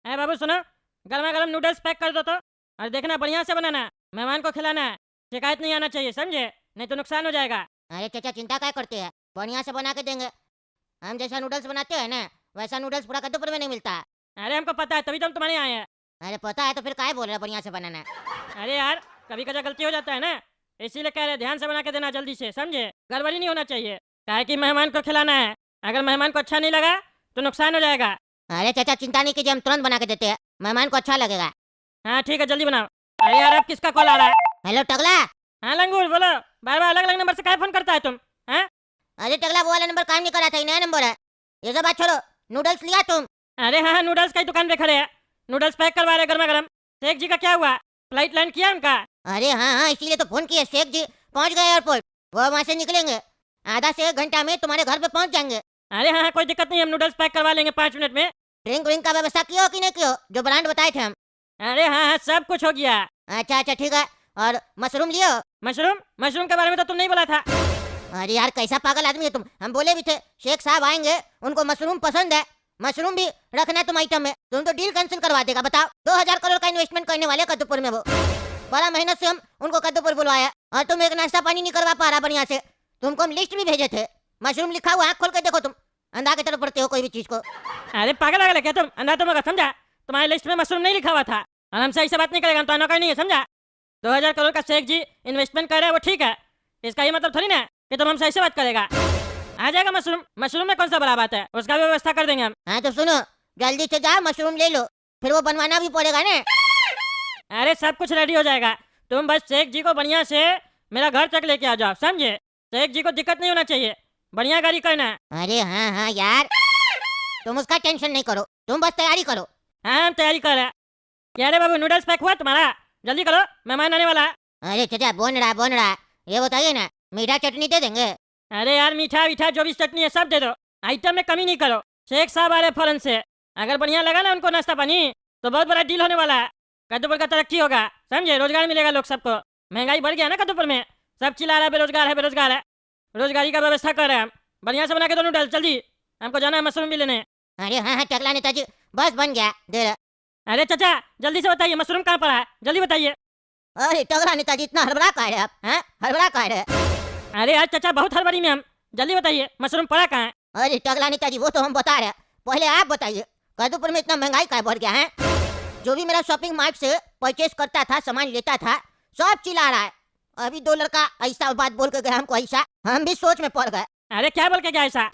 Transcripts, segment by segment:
अरे बाबू सुनो, गर्मा गर्म नूडल्स पैक कर दो तो। और देखना बढ़िया से बनाना, मेहमान को खिलाना है। शिकायत नहीं आना चाहिए, समझे? नहीं तो नुकसान हो जाएगा। अरे चाचा चिंता क्या करते हैं, बढ़िया से बना के देंगे। हम जैसा नूडल्स बनाते हैं ना, वैसा नूडल्स पूरा कद्दूपुर में नहीं मिलता। अरे हमको पता है, तभी तो हम तुम्हारे यहाँ आए हैं। अरे पता है तो फिर काहे बोल रहे हो बढ़िया से बनाना है? अरे यार, कभी कभी गलती हो जाता है ना, इसीलिए कह रहे ध्यान से बना के देना जल्दी से, समझे? गड़बड़ी नहीं होना चाहिए, काहे कि मेहमान को खिलाना है। अगर मेहमान को अच्छा नहीं लगा तो नुकसान हो जाएगा। अरे चाचा चिंता नहीं कीजिए, हम तुरंत बना के देते हैं, मेहमान को अच्छा लगेगा। हाँ ठीक है, जल्दी बनाओ। अरे यार, अब किसका कॉल आ रहा है? हेलो टगला। हाँ लंगूर बोलो। बार बार अलग अलग नंबर से काहे फोन करता है तुम? हाँ? अरे टगला वो वाला नंबर काम नहीं कर रहा था, ये नया नंबर है। ये सब बात छोड़ो, नूडल्स लिया तुम? अरे हाँ हाँ, नूडल्स की दुकान पे खड़े हैं, नूडल्स पैक करवा रहे गर्मा गर्म। शेख जी का क्या हुआ? फ्लाइट लैंड किया उनका? अरे हाँ हाँ, इसीलिए तो फोन किया। शेख जी पहुंच गए एयरपोर्ट, वो वहाँ से निकलेंगे, आधा से 1 घंटा में तुम्हारे घर पे पहुंच जाएंगे। अरे हाँ हाँ, कोई दिक्कत नहीं, हम नूडल्स पैक करवा लेंगे 5 मिनट में। ड्रिंक व्रिंक का व्यवस्था किया हो कि नहीं किया हो, जो ब्रांड बताए थे हम? अरे हाँ हाँ, सब कुछ हो गया। अच्छा अच्छा ठीक है। और मशरूम लियो? मशरूम? मशरूम के बारे में तो तुम नहीं बोला था। अरे यार कैसा पागल आदमी है तुम, हम बोले भी थे शेख साहब आएंगे, उनको मशरूम पसंद है, मशरूम भी रखना है तुम आइटम में। तुम तो डील कैंसिल करवा देगा, बताओ। 2000 करोड़ का इन्वेस्टमेंट करने वाले कद्दूपुर में, वो बड़ा मेहनत से हम उनको कद्दूपुर बुलवाया, और तुम एक नाश्ता पानी नहीं करवा पा रहा बढ़िया से। तुमको हम लिस्ट भी भेजे थे, मशरूम लिखा हुआ, आँख खोल के देखो तुम, अंधा की तरफ पढ़ते हो कोई भी चीज को। अरे पागल आ गए क्या तुम? अंधा तुम अगर समझा, तुम्हारी लिस्ट में मशरूम नहीं लिखा हुआ था। और हमसे ऐसे बात नहीं करेगा, हम तो नौकर नहीं है, समझा? 2000 करोड़ का शेख जी इन्वेस्टमेंट कर रहे हैं, वो ठीक है। इसका ये मतलब थोड़ी ना कि तुम हमसे ऐसे बात करेगा। आ जाएगा मशरूम, मशरूम में कौन सा बड़ा बात है, उसका भी व्यवस्था कर देंगे हम। हाँ तो सुनो, जल्दी से जाओ मशरूम ले लो, फिर वो बनवाना भी पड़ेगा ना। अरे सब कुछ रेडी हो जाएगा, तुम बस शेख जी को बढ़िया से मेरा घर तक लेके आ जाओ, समझे? शेख जी को दिक्कत नहीं होना चाहिए, बढ़िया गाड़ी करना है। अरे हाँ हाँ यार, तुम उसका टेंशन नहीं करो, तुम बस तैयारी करो। हाँ हम तैयारी कर रहे हैं। क्या रे बाबू, नूडल्स पैक हुआ तुम्हारा? जल्दी करो, मेहमान आने वाला है। अरे चाचा बोन रहा है, ये बताइए ना, मीठा चटनी दे देंगे? अरे यार, मीठा वीठा जो भी चटनी है सब दे दो, आइटम में कमी नहीं करो। शेख साहब आ रहे फौरन से, अगर बढ़िया लगा ना उनको नाश्ता पानी तो बहुत बड़ा डील होने वाला है। कद्दूपुर का तरक्की होगा, समझे? रोजगार मिलेगा लोग सबको। महंगाई बढ़ गया ना कद्दूपुर में, सब चिल्ला रहा है बेरोजगार है बेरोजगार है। रोजगारी का व्यवस्था कर रहे हैं हम, बढ़िया से बना के दो नूडल्स जल्दी, हमको जाना है मशरूम भी लेने। अरे हाँ हाँ टकला नेताजी, बस बन गया दे रहा। अरे चाचा जल्दी से बताइए, मशरूम कहाँ पड़ा है, जल्दी बताइए। अरे टकला नेताजी इतना हड़बड़ा का है आप, हैं? हड़बड़ा का है? अरे यार चाचा, बहुत हड़बड़ी में हम, जल्दी बताइए मशरूम पड़ा कहाँ है? अरे टकला नेताजी वो तो हम बता रहे हैं, पहले आप बताइए कद्दूपुर में इतना महंगाई का बढ़ गया है? जो भी मेरा शॉपिंग मार्ट से परचेस करता था, सामान लेता था, सब चिल्ला रहा है। अभी 2 लड़का ऐसा बात बोल के गया हमको, ऐसा हम भी सोच में पड़ गए। अरे क्या बोल के गया ऐसा?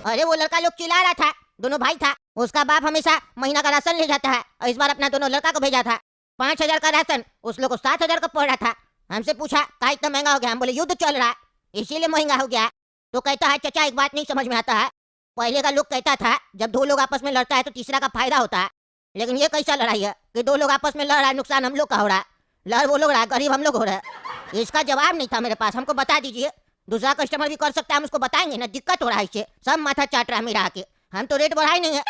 अरे वो लड़का लोग चिल्ला रहा था, दोनों भाई था, उसका बाप हमेशा महीना का राशन ले जाता है, और इस बार अपना दोनों लड़का को भेजा था। 5000 का राशन उस लोग को 7000 का पड़ रहा था। हमसे पूछा का इतना महंगा हो गया, हम बोले युद्ध चल रहा है इसीलिए महंगा हो गया। तो कहता है चाचा एक बात नहीं समझ में आता है, पहले का लोग कहता था जब 2 लोग आपस में लड़ता है तो तीसरा का फायदा होता है, लेकिन ये कैसा लड़ाई है कि 2 लोग आपस में लड़ रहा है, नुकसान हम लोग का हो रहा है, लड़ वो लोग रहा है, गरीब हम लोग हो रहे हैं। इसका जवाब नहीं था मेरे पास, हमको बता दीजिए, दूसरा कस्टमर भी कर सकता है, हम उसको बताएंगे ना, दिक्कत हो रहा है इससे, सब माथा चाट रहा है मेरा आके, हम तो रेट बढ़ाए नहीं है।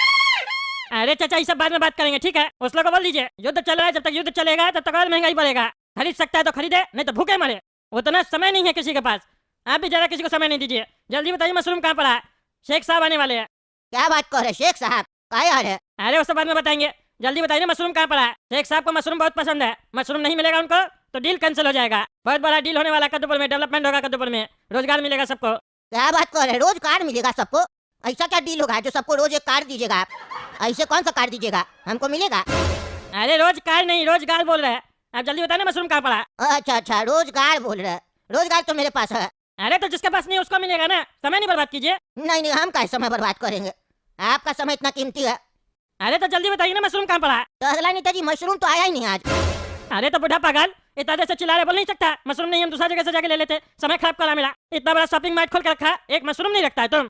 अरे चाचा ये सब बाद में बात करेंगे, ठीक है? उस लोग को बोल दीजिए युद्ध चल रहा है, जब तक युद्ध चलेगा तब तक और महंगाई बढ़ेगा। खरीद सकता है तो खरीदे, नहीं तो भूखे मरे। उतना समय नहीं है किसी के पास, आप भी जरा किसी को समय नहीं दीजिए। जल्दी बताइए मशरूम कहाँ पड़ा है, शेख साहब आने वाले हैं। क्या बात कर रहे शेख साहब, क्या यार है? अरे उस बाद में बताएंगे, जल्दी बताइए ना मशरूम कहाँ पड़ा है। शेख साहब को मशरूम बहुत पसंद है, मशरूम नहीं मिलेगा उनको तो डील कैंसिल हो जाएगा। बहुत बड़ा डील होने वाला कद्दूपुर में, डेवलपमेंट होगा कद्दूपुर में, रोजगार मिलेगा सबको। क्या बात कर रहे, रोज कार मिलेगा सबको? ऐसा क्या डील होगा जो सबको रोज एक कार दीजिएगा आप? ऐसे कौन सा कार दीजिएगा, हमको मिलेगा? अरे रोजगार नहीं, रोजगार बोल रहे हैं। आप जल्दी बताइए ना मशरूम कहाँ पड़ा है। अच्छा अच्छा रोजगार बोल रहे, रोजगार तो मेरे पास है। अरे तो जिसके पास नहीं उसको मिलेगा ना, समय नहीं बर्बाद कीजिए। नहीं नहीं, हम कैसे समय बर्बाद करेंगे, आपका समय इतना कीमती है। अरे तो जल्दी बताइए ना मशरूम कहाँ पड़ा है। तो अगला नेताजी मशरूम तो आया ही नहीं आज। अरे तो बुढ़ा पागल, इतना देर से चिल्ला रहे, बोल नहीं सकता मशरूम नहीं, हम दूसरा जगह से जाके ले लेते, समय खराब करा मेरा। इतना बड़ा शॉपिंग मार्ट खोल के रखा, एक मशरूम नहीं रखता है तुम?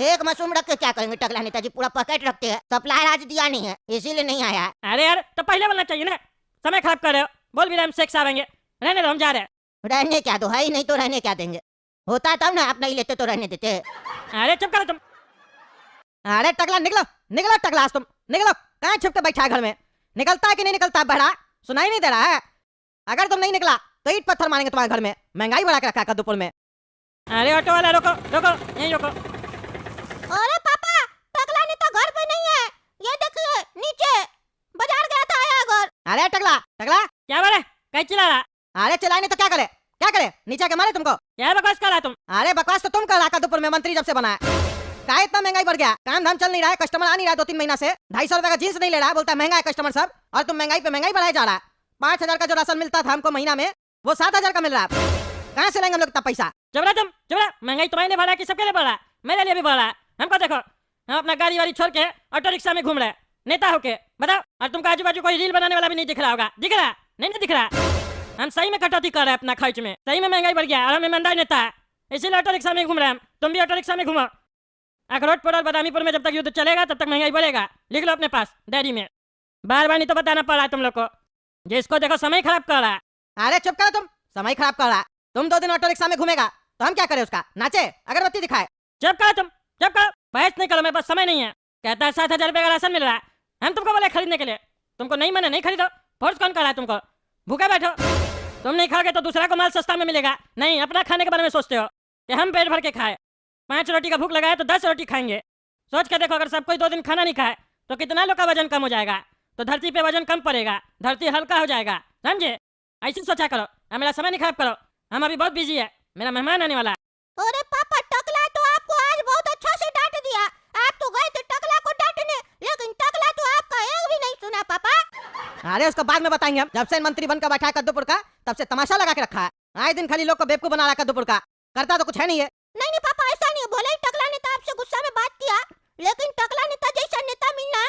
एक मशरूम रख के क्या करेंगे टकला नेताजी, पूरा पैकेट रखते हैं, सप्लाई आज दिया नहीं है इसीलिए नहीं आया। अरे यार तो पहले बोलना चाहिए ना, समय खराब कर रहे हो। बोल भी रहे हम शेख साहब आएंगे, रहने दो हम जा रहे हैं। रहने क्या दो है ही नहीं तो रहने क्या देंगे, होता तब ना, आप नहीं लेते तो रहने देते। अरे चुप करो तुम। अरे टकला निकलो, निकलो टकला तुम निकलो, कहाँ छुप के बैठा है घर में? निकलता है कि नहीं निकलता है बड़ा, सुनाई नहीं दे रहा है? अगर तुम नहीं निकला तो ईट पत्थर मारेंगे तुम्हारे घर में, महंगाई बढ़ा के रखा है कद्दूपुर में। अरे ऑटो वाला रोको रोको, यहीं रोको। अरे पापा, टकला ने तो घर पे नहीं है, ये देखिए नीचे। अरे टकला टकला, क्या बोले? कहीं चिल्ला रहा? अरे चिल्लाए नहीं तो क्या करे? क्या करे? नीचे के मारे तुमको? क्या बकवास कर रहा तुम? अरे बकवास तो तुम कर रहा कद्दूपुर में मंत्री जब से बना है। क्या इतना महंगाई बढ़ गया? काम धाम चल नहीं रहा है, कस्टमर आ नहीं रहा 2-3 महीना से। 250 रुपए का जींस नहीं ले रहा, बोलता है महंगा है कस्टमर सब। और तुम महंगाई पे महंगाई बढ़ाया जा रहा है। 5,000 का जो राशन मिलता था हमको महीना में, वो 7,000 का मिल रहा है। कहाँ से लेंगे हम लोग इतना पैसा? चुप रहा तुम, चुप रहा। महंगाई तुम्हारे लिए बढ़ा कि सबके लिए बढ़ा? मेरे लिए भी बढ़ा है। हमको देखो, हम अपना गाड़ी वाड़ी छोड़ के ऑटो रिक्शा में घूम रहे हैं, नेता होके। बताओ, और तुमको आजू बाजू कोई रील बनाने वाला भी नहीं दिख रहा होगा? दिख रहा? नहीं दिख रहा। हम सही में कटौती कर रहे हैं अपना खर्च में, सही में महंगाई बढ़ गया और हम ईमानदार नेता है, इसीलिए ऑटो रिक्शा में घूम रहे हैं हम। तुम भी ऑटो रिक्शा में घूमो। अखरोटपुर और बदामीपुर में जब तक युद्ध चलेगा तब तक महंगाई बढ़ेगा। लिख लो अपने पास डायरी में। बार बार नहीं तो बताना पड़ रहा है तुम लोग को। जिसको देखो समय खराब कर रहा है। अरे चुप करो तुम, समय खराब कर रहा है। तुम 2 दिन ऑटो रिक्शा में घूमेगा तो हम क्या करें उसका? नाचे, अगरबत्ती दिखाए? चुप करो तुम, चुप करो। बहस नहीं करो, मेरे पास समय नहीं है। कहता है 7,000 रुपये का राशन मिल रहा है, हम तुमको बोले खरीदने के लिए। तुमको नहीं मना, नहीं खरीदो। फोर्स कौन कर रहा है तुमको? भूखे बैठो। तुम नहीं खाओगे तो दूसरा को माल सस्ता में मिलेगा। नहीं, अपना खाने के बारे में सोचते हो कि हम पेट भर के खाए। 5 रोटी का भूख लगा है तो 10 रोटी खाएंगे। सोच के देखो, अगर सब कोई 2 दिन खाना नहीं खाए तो कितना लोग का वजन कम हो जाएगा। तो धरती पे वजन कम पड़ेगा, धरती हल्का हो जाएगा। समझे? ऐसे सोचा करो। अब मेरा समय नहीं खराब करो, हम अभी बहुत बिजी है, मेरा मेहमान आने वाला है। अरे पापा, टकला तो आपको आज बहुत अच्छा से डांट दिया। आप तो गए थे टकला को डांटने, लेकिन टकला तो आपका एक भी नहीं सुना पापा। अरे उसको बाद में बताएंगे हम। जब से मंत्री बनकर बैठा है कद्दूपुर का, तब से तमाशा लगा के रखा है। आए दिन खाली लोग को बेवकूफ बना रहा है कद्दूपुर का, करता तो कुछ है नहीं है। नहीं पापा, ऐसा नहीं है। भले ही टकला नेता आपसे गुस्सा में बात किया, लेकिन टकला नेता जैसा नेता मिलना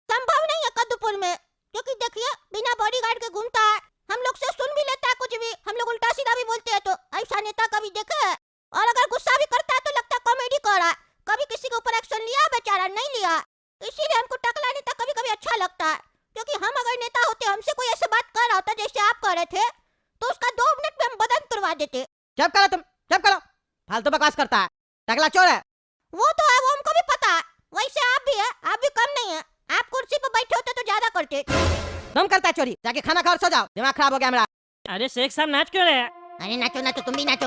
संभव नहीं है कद्दूपुर में। क्योंकि देखिए, बिना बॉडीगार्ड के घूमता है, हम लोग से सुन भी लेता है कुछ भी, हम लोग उल्टा सीधा भी बोलते हैं। तो ऐसा नेता कभी देखे है? और अगर गुस्सा भी करता है तो लगता है कॉमेडी कर रहा है। कभी किसी के ऊपर एक्शन लिया बेचारा? नहीं लिया। इसीलिए हमको टकला नेता कभी कभी अच्छा लगता है। क्योंकि हम अगर नेता होते, हमसे कोई ऐसे बात कर रहा होता जैसे आप कर रहे थे, तो उसका 2 मिनट में हम बदन तुड़वा देते। चुप करो तुम, चुप करो। फालतू बकवास करता है, टकला चोर है। वो तो है, वो हमको भी पता है। वैसे आप भी है, आप भी कम नहीं है। आप कुर्सी पे बैठे होते तो ज्यादा करते। तुम करता है चोरी, जाके खाना खा और सो जाओ। दिमाग खराब हो गया मेरा। अरे शेख साहब, नाच क्यों रहे हैं? अरे नाचो नाचो, तुम भी नाचो।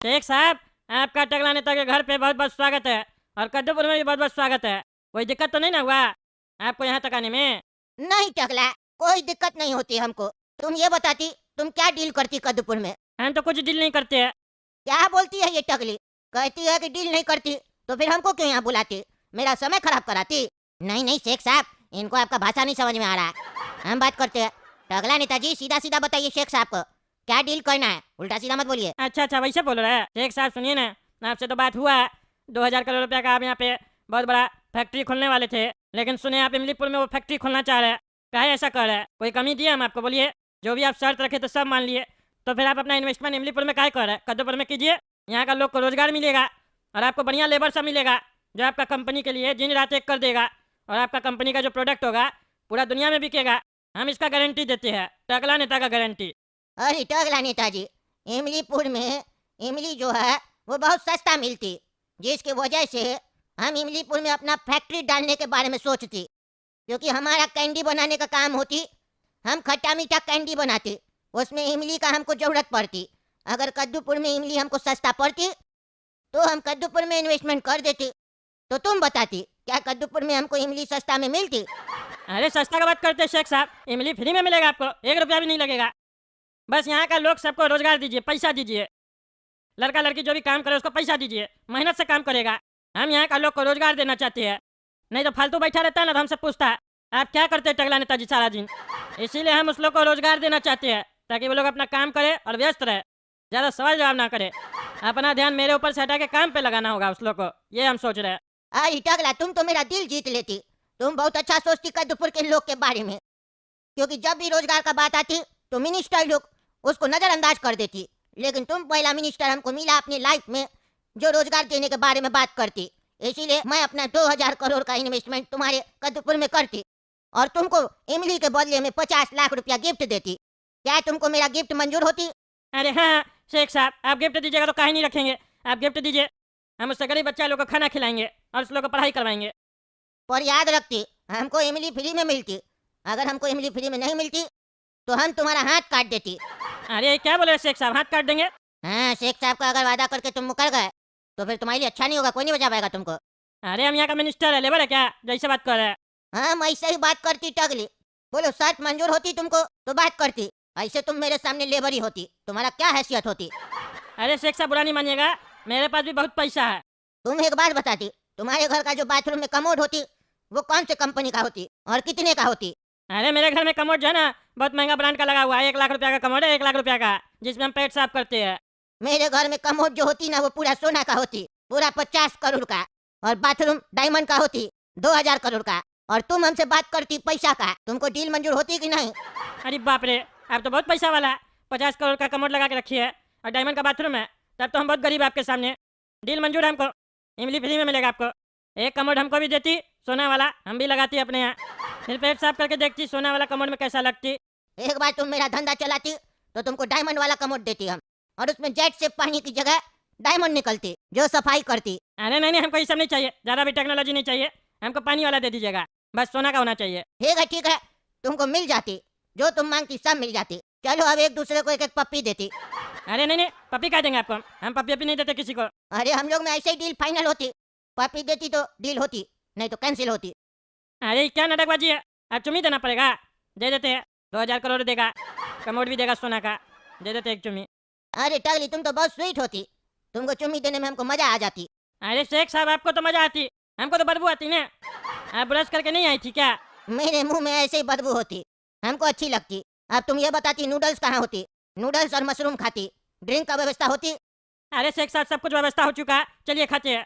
शेख साहब, आपका टकला नेता के घर पे बहुत बहुत स्वागत है, और कद्दूपुर में भी बहुत बहुत स्वागत है। कोई दिक्कत तो नहीं ना हुआ आपको यहाँ तक आने में? नहीं टकला, कोई दिक्कत नहीं होती हमको। तुम ये बताती, तुम क्या डील करती कद्दूपुर में? हम तो कुछ डील नहीं करते हैं। क्या बोलती है ये टकली? कहती है कि डील नहीं करती, तो फिर हमको क्यों यहाँ बुलाती? मेरा समय खराब कराती? नहीं नहीं शेख साहब, इनको आपका भाषा नहीं समझ में आ रहा है। हम बात करते हैं। टकला नेताजी, सीधा सीधा बताइए शेख साहब को, क्या डील करना है? उल्टा सीधा मत बोलिए। अच्छा, वैसे बोल रहे हैं। शेख साहब सुनिए ना, आपसे तो बात हुआ है। 2,000 करोड़ रुपया का आप यहाँ पे बहुत बड़ा फैक्ट्री खोलने वाले थे, लेकिन सुने आप इमलीपुर में वो फैक्ट्री खोलना चाह रहे हैं। काहे ऐसा कर रहे हैं? कोई कमी दिए हम आपको? बोलिए। जो भी आप शर्त रखे तो सब मान लिए, तो फिर आप अपना इन्वेस्टमेंट इमलीपुर में काहे कर रहे हैं? कद्दूपुर में कीजिए, यहाँ का लोग को रोजगार मिलेगा और आपको बढ़िया लेबर सब मिलेगा, जो आपका कंपनी के लिए दिन रात एक कर देगा, और आपका कंपनी का जो प्रोडक्ट होगा पूरा दुनिया में बिकेगा। हम इसका गारंटी देते हैं, टकला नेता का गारंटी। अरे टकला नेताजी, इमलीपुर में इमली जो है वो बहुत सस्ता मिलती, जिसकी वजह से हम इमलीपुर में अपना फैक्ट्री डालने के बारे में सोचती। क्योंकि हमारा कैंडी बनाने का काम होती, हम खट्टा मीठा कैंडी बनाते, उसमें इमली का हमको जरूरत पड़ती। अगर कद्दूपुर में इमली हमको सस्ता पड़ती तो हम कद्दूपुर में इन्वेस्टमेंट कर देते। तो तुम बताती, क्या कद्दूपुर में हमको इमली सस्ता में मिलती? अरे सस्ता का बात करते शेख साहब, इमली फ्री में मिलेगा आपको, 1 रुपया भी नहीं लगेगा। बस यहाँ का लोग सबको रोजगार दीजिए, पैसा दीजिए। लड़का लड़की जो भी काम करे उसको पैसा दीजिए, मेहनत से काम करेगा। हम यहाँ का लोग को रोजगार देना चाहते हैं, नहीं तो फालतू बैठा रहता है ना तो हमसे पूछता है आप क्या करते हैं टकला नेताजी सारा दिन। इसीलिए हम उस लोग को रोजगार देना चाहते हैं ताकि वो लोग अपना काम करे और व्यस्त रहे, ज़्यादा सवाल जवाब ना करे। अपना ध्यान मेरे ऊपर से हटा के काम पे लगाना होगा उस लोग को, ये हम सोच रहे हैं। अरे टकला, तुम तो मेरा दिल जीत लेती। तुम बहुत अच्छा सोचती कद्दूपुर के लोग के बारे में, क्योंकि जब भी रोजगार का बात आती तो मिनिस्टर लोग उसको नजरअंदाज कर देती। लेकिन तुम पहला मिनिस्टर हमको मिला अपनी लाइफ में जो रोजगार देने के बारे में बात करती। इसीलिए मैं अपना 2000 करोड़ का इन्वेस्टमेंट तुम्हारे कद्दूपुर में करती और तुमको इमली के बदले में 50 लाख रुपया गिफ्ट देती। क्या तुमको मेरा गिफ्ट मंजूर होती? अरे हाँ शेख साहब, आप गिफ्ट दीजिएगा तो काहे नहीं रखेंगे। आप गिफ्ट दीजिए, हम उससे गरीब बच्चा लोग को खाना खिलाएंगे और उस लोग को पढ़ाई करवाएंगे। पर याद रखती, हमको इमली फ्री में मिलती। अगर हमको इमली फ्री में नहीं मिलती तो हम तुम्हारा हाथ काट देती। अरे क्या बोले शेख साहब, हाथ काट देंगे? हाँ, शेख साहब का अगर वादा करके तुम मुकर गए तो फिर तुम्हारे लिए अच्छा नहीं होगा, कोई नहीं बचा पाएगा तुमको। अरे हम यहाँ का मिनिस्टर है, लेबर है क्या जैसे बात कर रहे हैं? हाँ, मैं ऐसे ही बात करती टगली। बोलो शर्त मंजूर होती तुमको तो बात करती, ऐसे तुम मेरे सामने लेबर ही होती, तुम्हारा क्या हैसियत होती? अरे शेख साहब बुरा नहीं मानिएगा, मेरे पास भी बहुत पैसा है। तुम एक बात बताती, तुम्हारे घर का जो बाथरूम में कमोड होती वो कौन से कंपनी का होती और कितने का होती? अरे मेरे घर में कमोड जो है ना बहुत महंगा ब्रांड का लगा हुआ है, 1 लाख रुपया का कमोड है, 1 लाख रुपया का, जिसमें हम पेट साफ करते हैं। मेरे घर में कमोड जो होती ना वो पूरा सोना का होती, पूरा 50 करोड़ का, और बाथरूम डायमंड का होती 2000 करोड़ का। और तुम हमसे बात करती पैसा का, तुमको डील मंजूर होती कि नहीं? अरे बाप रे, आप तो बहुत पैसा वाला है। 50 करोड़ का कमोड लगा के रखी है और डायमंड का बाथरूम है, तब तो हम बहुत गरीब आपके सामने। डील मंजूर है हमको, इमली फ्री में मिलेगा आपको। एक कमोड हमको भी देती सोना वाला, हम भी लगाती अपने यहाँ, फिर पेट साफ करके देखती सोना वाला कमोड में कैसा लगती। एक बार तुम मेरा धंधा चलाती तो तुमको डायमंड वाला कमोड देती हम, और उसमें जेट से पानी की जगह डायमंड निकलती जो सफाई करती। अरे नहीं नहीं, हमको ये सब नहीं चाहिए, ज़्यादा भी टेक्नोलॉजी नहीं चाहिए, हमको पानी वाला दे दीजिएगा, बस सोना का होना चाहिए। ठीक है, तुमको मिल जाती, जो तुम मांगती सब मिल जाती। चलो अब एक दूसरे को एक एक पप्पी देती। अरे नहीं नहीं, पपी क्या देंगे आपको, हम पपी अपी नहीं देते किसी को। अरे हम लोग में ऐसे ही डील फाइनल होती, पप्पी देती तो डील होती, नहीं तो कैंसिल होती। अरे क्या नाटकबाजी है, आप चुम्मी देना पड़ेगा, दे देते हैं। 2000 करोड़ देगा, कमोड भी देगा सोना का, दे देते एक चुम्मी। अरे टगली, तुम तो बहुत स्वीट होती, तुमको चुम्मी देने में हमको मजा आ जाती। अरे शेख साहब आपको तो मजा आती, हमको तो बदबू आती ना। आप ब्रश करके नहीं आई थी क्या? मेरे मुंह में ऐसे ही बदबू होती, हमको अच्छी लगती। अब तुम ये बताती नूडल्स कहाँ होती? नूडल्स और मशरूम खाती, ड्रिंक का व्यवस्था होती? अरे शेख साहब सब कुछ व्यवस्था हो चुका है, चलिए खाते हैं।